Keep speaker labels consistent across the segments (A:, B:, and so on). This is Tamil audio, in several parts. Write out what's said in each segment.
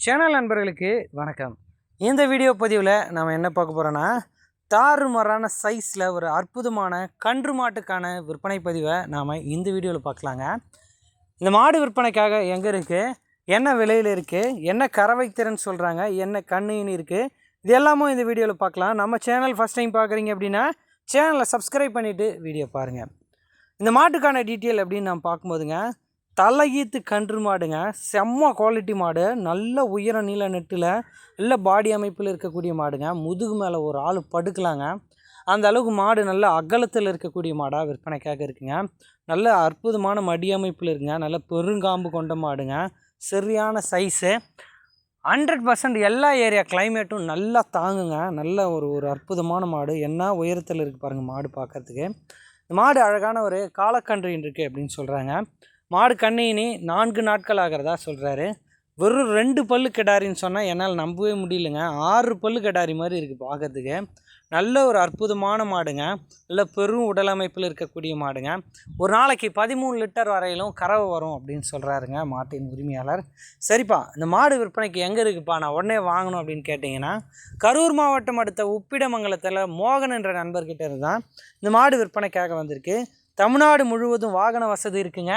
A: சேனல் நண்பர்களுக்கு வணக்கம். இந்த வீடியோ பதிவில் நாம் என்ன பார்க்க போகிறோன்னா, தாறுமாறான சைஸில் ஒரு அற்புதமான கன்று மாட்டுக்கான விற்பனை பதிவை நாம் இந்த வீடியோவில் பார்க்கலாங்க. இந்த மாடு விற்பனைக்காக எங்கே இருக்குது, என்ன விலையில் இருக்குது, என்ன கறவை திறன் சொல்கிறாங்க, என்ன கண்ணுன்னு இருக்குது, இது எல்லாமும் இந்த வீடியோவில் பார்க்கலாம். நம்ம சேனல் ஃபஸ்ட் டைம் பார்க்குறீங்க அப்படின்னா சேனலை சப்ஸ்கிரைப் பண்ணிவிட்டு வீடியோ பாருங்கள். இந்த மாட்டுக்கான டீட்டெயில் அப்படின்னு நான் பார்க்கும்போதுங்க, தலையீத்து கன்று மாடுங்க, செம்ம குவாலிட்டி மாடு, நல்ல உயர நீள நெட்டில் நல்ல பாடி அமைப்பில் இருக்கக்கூடிய மாடுங்க. முதுகு மேலே ஒரு ஆள் படுக்கலாங்க, அந்த அளவுக்கு மாடு நல்ல அகலத்தில் இருக்கக்கூடிய மாடாக விற்பனைக்காக இருக்குங்க. நல்ல அற்புதமான மடி அமைப்பில் இருக்குங்க, நல்ல பெருங்காம்பு கொண்ட மாடுங்க, சரியான சைஸு, 100% எல்லா ஏரியா கிளைமேட்டும் நல்லா தாங்குங்க. நல்ல ஒரு அற்புதமான மாடு, என்ன உயரத்தில் இருக்குது பாருங்கள் மாடு பார்க்குறதுக்கு. இந்த மாடு அழகான ஒரு காலக்கன்றின் இருக்குது அப்படின்னு சொல்கிறாங்க. மாடு கண்ணினி 4 நாட்கள் ஆகிறதா சொல்கிறாரு. வெறும் 2 பல்லு கிடாரின்னு சொன்னால் என்னால் நம்பவே முடியலைங்க. 6 பல்லு கிடாரி மாதிரி இருக்குது பார்க்கறதுக்கு. நல்ல ஒரு அற்புதமான மாடுங்க, நல்ல பெரும் உடல் அமைப்பில் இருக்கக்கூடிய மாடுங்க. ஒரு நாளைக்கு 13 லிட்டர் வரையிலும் கறவை வரும் அப்படின்னு சொல்கிறாருங்க மாட்டின் உரிமையாளர். சரிப்பா, இந்த மாடு விற்பனைக்கு எங்கே இருக்குப்பா, நான் உடனே வாங்கணும் அப்படின்னு கேட்டிங்கன்னா, கரூர் மாவட்டம் அடுத்த உப்பிடமங்கலத்தில் மோகன் என்ற நண்பர்கிட்ட இருந்தால் இந்த மாடு விற்பனைக்காக வந்திருக்கு. தமிழ்நாடு முழுவதும் வாகன வசதி இருக்குங்க.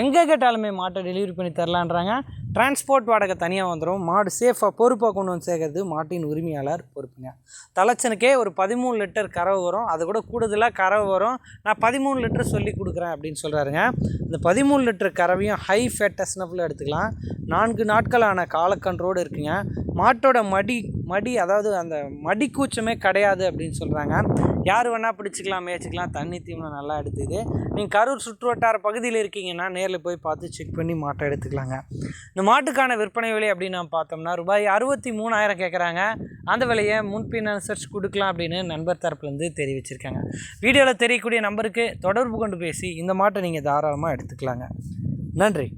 A: எங்கே கேட்டாலுமே மாட்டை டெலிவரி பண்ணி தரலான்றாங்க. டிரான்ஸ்போர்ட் வாடகை தனியாக வந்துடும். மாடு சேஃபாக பொறுப்பாக கொண்டு வந்து சேர்க்கறது மாட்டின் உரிமையாளர் பொறுப்புங்க. தலைச்சனுக்கே ஒரு 13 லிட்டர் கறவை வரும், அது கூட கூடுதலாக கறவை வரும். நான் 13 லிட்டர் சொல்லி கொடுக்குறேன் அப்படின்னு சொல்கிறாருங்க. இந்த 13 லிட்டர் கறவையும் ஹை ஃபேட்டஸ்னப்பில் எடுத்துக்கலாம். 4 நாட்களான காலக்கன்றோடு இருக்குங்க. மாட்டோட மடி அதாவது அந்த மடி கூச்சமே கிடையாது அப்படின்னு சொல்கிறாங்க. யார் வேணால் பிடிச்சிக்கலாம், மேய்ச்சிக்கலாம், தண்ணி தீவனம் நல்லா எடுத்துது. நீங்கள் கரூர் சுற்று வட்டார பகுதியில் இருக்கீங்கன்னா நேரில் போய் பார்த்து செக் பண்ணி மாட்டை எடுத்துக்கலாங்க. இந்த மாட்டுக்கான விற்பனை விலை அப்படின்னு நான் பார்த்தோம்னா ரூபாய் 63,000 கேட்குறாங்க. அந்த விலையை முன்பின் அனுசரித்து கொடுக்கலாம் அப்படின்னு நண்பர் தரப்புலேருந்து தெரிவிச்சிருக்காங்க. வீடியோவில் தெரியக்கூடிய நம்பருக்கு தொடர்பு கொண்டு பேசி இந்த மாட்டை நீங்கள் தாராளமாக எடுத்துக்கலாங்க. நன்றி.